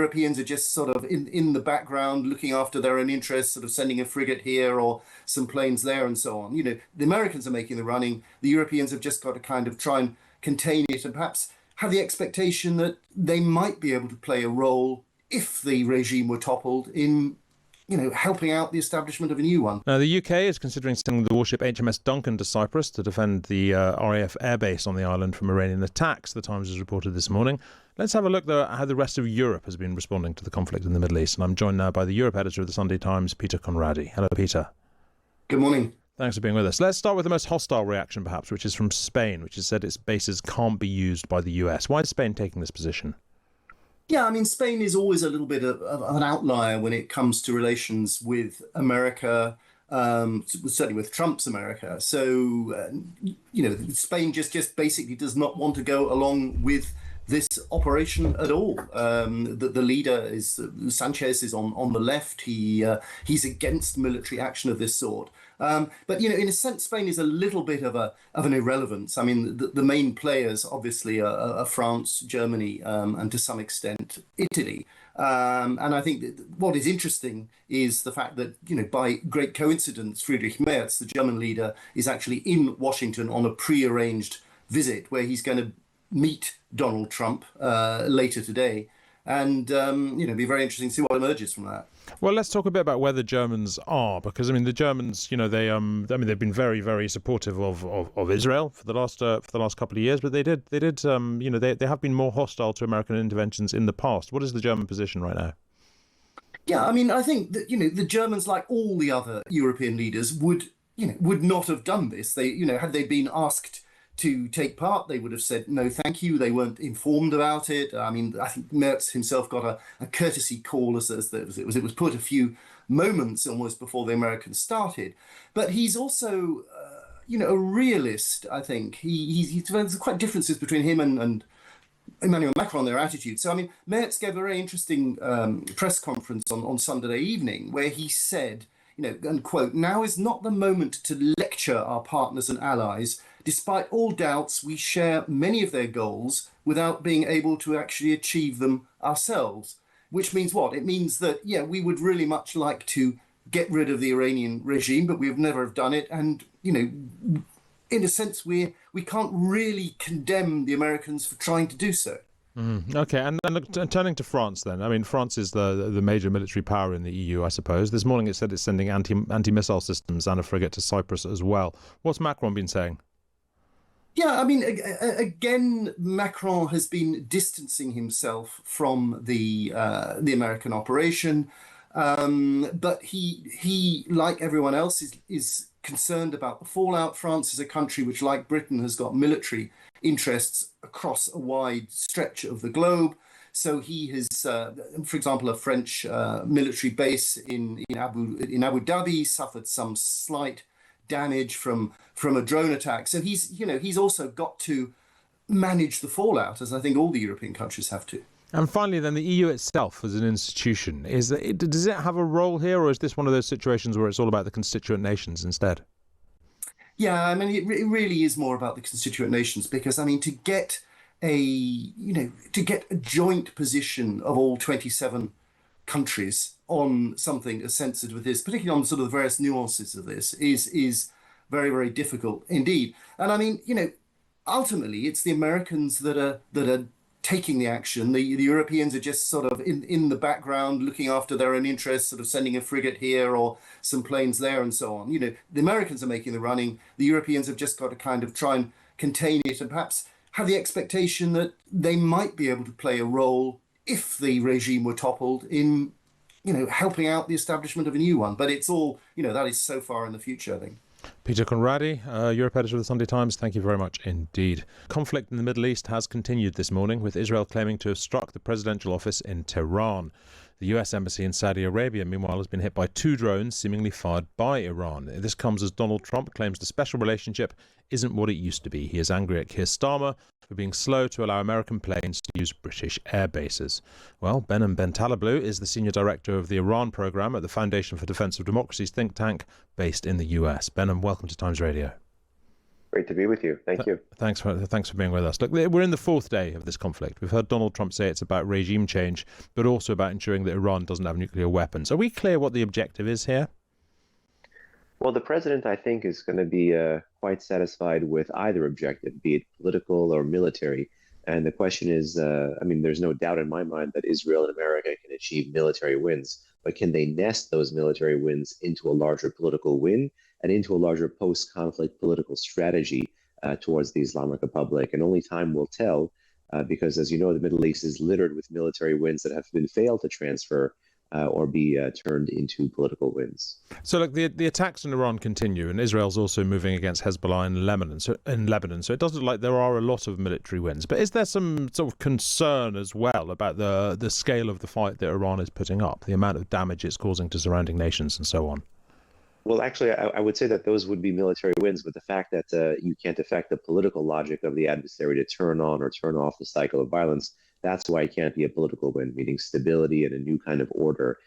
Europeans are just sort of in the background looking after their own interests, sort of sending a frigate here or some planes there and so on. The Americans are making the running. The Europeans have just got to kind of try and contain it and perhaps have the expectation that they might be able to play a role if the regime were toppled in helping out the establishment of a new one. Now, the UK is considering sending the warship HMS Duncan to Cyprus to defend the RAF airbase on the island from Iranian attacks, the Times has reported this morning. Let's have a look, though, at how the rest of Europe has been responding to the conflict in the Middle East. And I'm joined now by the Europe editor of the Sunday Times, Peter Conradi. Hello, Peter. Good morning. Thanks for being with us. Let's start with the most hostile reaction, perhaps, which is from Spain, which has said its bases can't be used by the US. Why is Spain taking this position? Yeah, I mean, Spain is always a little bit of an outlier when it comes to relations with America, certainly with Trump's America. So, Spain just basically does not want to go along with this operation at all. The leader is Sanchez is on the left. He's against military action of this sort. But in a sense, Spain is a little bit of an irrelevance. I mean, the main players obviously are France, Germany, and to some extent Italy. And I think that what is interesting is the fact that by great coincidence, Friedrich Merz, the German leader, is actually in Washington on a pre-arranged visit where he's going to meet Donald Trump later today. And, be very interesting to see what emerges from that. Well, let's talk a bit about where the Germans are, because I mean the Germans, they've been very, very supportive of Israel for the last couple of years, but they have been more hostile to American interventions in the past. What is the German position right now? Yeah, I mean, I think that the Germans, like all the other European leaders, would not have done this. They had they been asked to take part, they would have said no thank you. They weren't informed about it. I mean, I think Merz himself got a courtesy call as it was put a few moments almost before the Americans started. But he's also a realist. I think there's quite differences between him and Emmanuel Macron, their attitude. So I mean, Merz gave a very interesting press conference on Sunday evening where he said, and quote, "Now is not the moment to lecture our partners and allies. Despite all doubts, we share many of their goals without being able to actually achieve them ourselves." Which means what? It means that, we would really much like to get rid of the Iranian regime, but we have never have done it. And, in a sense, we can't really condemn the Americans for trying to do so. Okay, and turning to France then. I mean, France is the major military power in the EU, I suppose. This morning it said it's sending anti-missile systems and a frigate to Cyprus as well. What's Macron been saying? Yeah, I mean, again, Macron has been distancing himself from the American operation, but he, like everyone else, is concerned about the fallout. France is a country which, like Britain, has got military interests across a wide stretch of the globe. So he has, for example, a French military base in Abu Dhabi suffered some slight damage from a drone attack. So he's also got to manage the fallout, as I think all the European countries have to. And finally, then, the EU itself as an institution, does it have a role here, or is this one of those situations where it's all about the constituent nations instead? Yeah, I mean, it really is more about the constituent nations, because I mean, to get a joint position of all 27 countries on something as sensitive as this, particularly on sort of the various nuances of this, is very, very difficult indeed. And I mean, ultimately, it's the Americans that are taking the action. The Europeans are just sort of in the background looking after their own interests, sort of sending a frigate here or some planes there and so on. The Americans are making the running. The Europeans have just got to kind of try and contain it and perhaps have the expectation that they might be able to play a role if the regime were toppled in, helping out the establishment of a new one. But it's all, that is so far in the future, I think. Peter Conradi, Europe editor of the Sunday Times, thank you very much indeed. Conflict in the Middle East has continued this morning, with Israel claiming to have struck the presidential office in Tehran. The US embassy in Saudi Arabia, meanwhile, has been hit by 2 drones seemingly fired by Iran. This comes as Donald Trump claims the special relationship isn't what it used to be. He is angry at Keir Starmer for being slow to allow American planes to use British air bases. Well, Behnam Bentaleblu is the senior director of the Iran program at the Foundation for Defense of Democracy's think tank based in the US. Behnam, welcome to Times Radio. Great to be with you. Thank you. Thanks for being with us. Look, we're in the fourth day of this conflict. We've heard Donald Trump say it's about regime change, but also about ensuring that Iran doesn't have nuclear weapons. Are we clear what the objective is here? Well, the president, I think, is going to be quite satisfied with either objective, be it political or military. And the question is, I mean, there's no doubt in my mind that Israel and America can achieve military wins, but can they nest those military wins into a larger political win and into a larger post-conflict political strategy towards the Islamic Republic? And only time will tell, because as you know, the Middle East is littered with military wins that have been failed to transfer or be turned into political wins. So, look, the attacks in Iran continue, and Israel's also moving against Hezbollah in Lebanon. So it does look like there are a lot of military wins. But is there some sort of concern as well about the scale of the fight that Iran is putting up, the amount of damage it's causing to surrounding nations, and so on? Well, actually, I would say that those would be military wins, but the fact that you can't affect the political logic of the adversary to turn on or turn off the cycle of violence, that's why it can't be a political win, meaning stability and a new kind of order,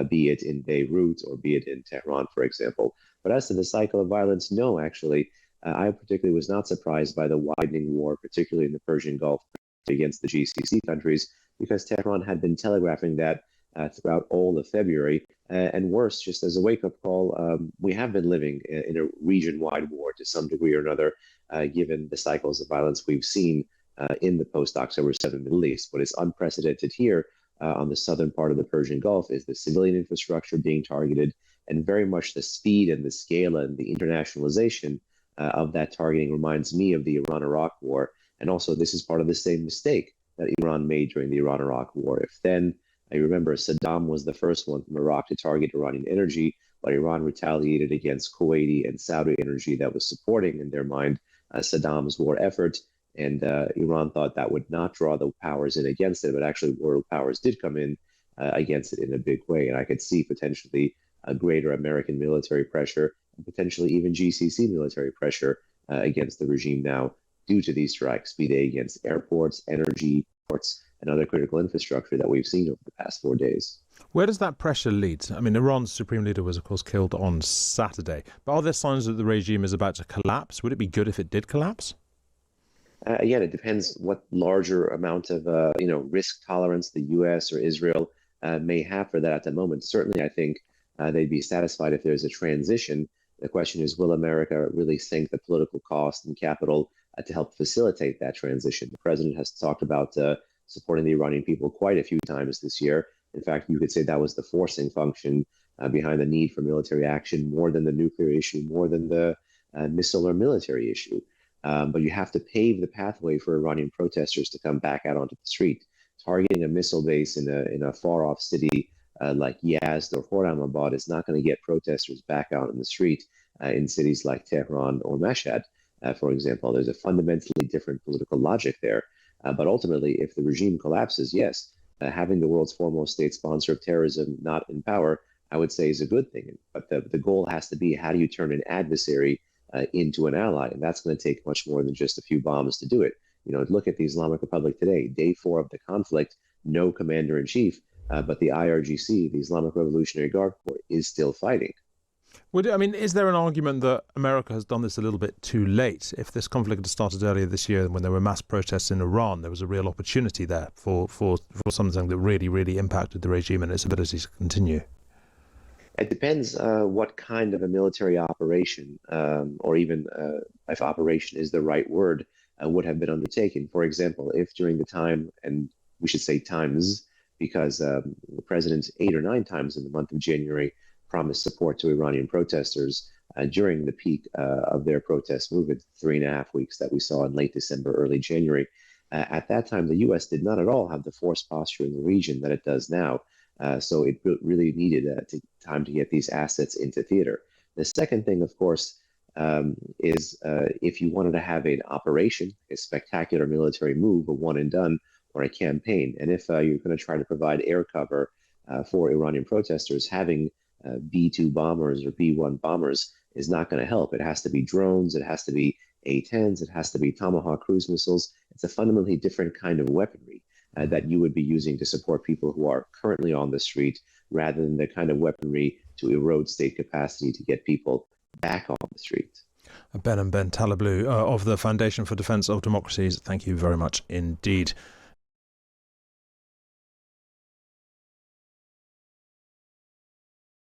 be it in Beirut or be it in Tehran, for example. But as to the cycle of violence, no, actually, I particularly was not surprised by the widening war, particularly in the Persian Gulf against the GCC countries, because Tehran had been telegraphing that throughout all of February. And worse, just as a wake-up call, we have been living in a region-wide war to some degree or another, given the cycles of violence we've seen in the post-October 7 Middle East. What is unprecedented here on the southern part of the Persian Gulf is the civilian infrastructure being targeted, and very much the speed and the scale and the internationalization of that targeting reminds me of the Iran-Iraq War. And also, this is part of the same mistake that Iran made during the Iran-Iraq War. If then, I remember Saddam was the first one from Iraq to target Iranian energy, but Iran retaliated against Kuwaiti and Saudi energy that was supporting, in their mind, Saddam's war effort. And Iran thought that would not draw the powers in against it, but actually world powers did come in against it in a big way. And I could see potentially a greater American military pressure, and potentially even GCC military pressure against the regime now due to these strikes, be they against airports, energy, ports, and other critical infrastructure that we've seen over the past 4 days. Where does that pressure lead? I mean, Iran's supreme leader was, of course, killed on Saturday. But are there signs that the regime is about to collapse? Would it be good if it did collapse? Again, it depends what larger amount of risk tolerance the U.S. or Israel may have for that at the moment. Certainly, I think they'd be satisfied if there's a transition. The question is, will America really sink the political cost and capital to help facilitate that transition? The president has talked about supporting the Iranian people quite a few times this year. In fact, you could say that was the forcing function behind the need for military action, more than the nuclear issue, more than the missile or military issue. But you have to pave the pathway for Iranian protesters to come back out onto the street. Targeting a missile base in a far-off city like Yazd or Khorramabad is not going to get protesters back out in the street in cities like Tehran or Mashhad, for example. There's a fundamentally different political logic there. But ultimately, if the regime collapses, yes, having the world's foremost state sponsor of terrorism not in power, I would say is a good thing. But the goal has to be, how do you turn an adversary into an ally? And that's going to take much more than just a few bombs to do it. You know, look at the Islamic Republic today, day 4 of the conflict, no commander in chief, but the IRGC, the Islamic Revolutionary Guard Corps, is still fighting. Is there an argument that America has done this a little bit too late? If this conflict had started earlier this year, when there were mass protests in Iran, there was a real opportunity there for something that really, really impacted the regime and its ability to continue. It depends what kind of a military operation, or even if operation is the right word, would have been undertaken. For example, if during the time, and we should say times, because the president 8 or 9 times in the month of January promised support to Iranian protesters during the peak of their protest movement, 3.5 weeks that we saw in late December, early January. At that time, the U.S. did not at all have the force posture in the region that it does now. So it really needed time to get these assets into theater. The second thing, of course, is if you wanted to have an operation, a spectacular military move, a one and done, or a campaign, and if you're going to try to provide air cover for Iranian protesters, having B-2 bombers or B-1 bombers is not going to help. It has to be drones, it has to be A-10s, it has to be Tomahawk cruise missiles. It's a fundamentally different kind of weaponry that you would be using to support people who are currently on the street, rather than the kind of weaponry to erode state capacity to get people back on the street. Ben and Ben Talablu of the Foundation for Defence of Democracies, thank you very much indeed.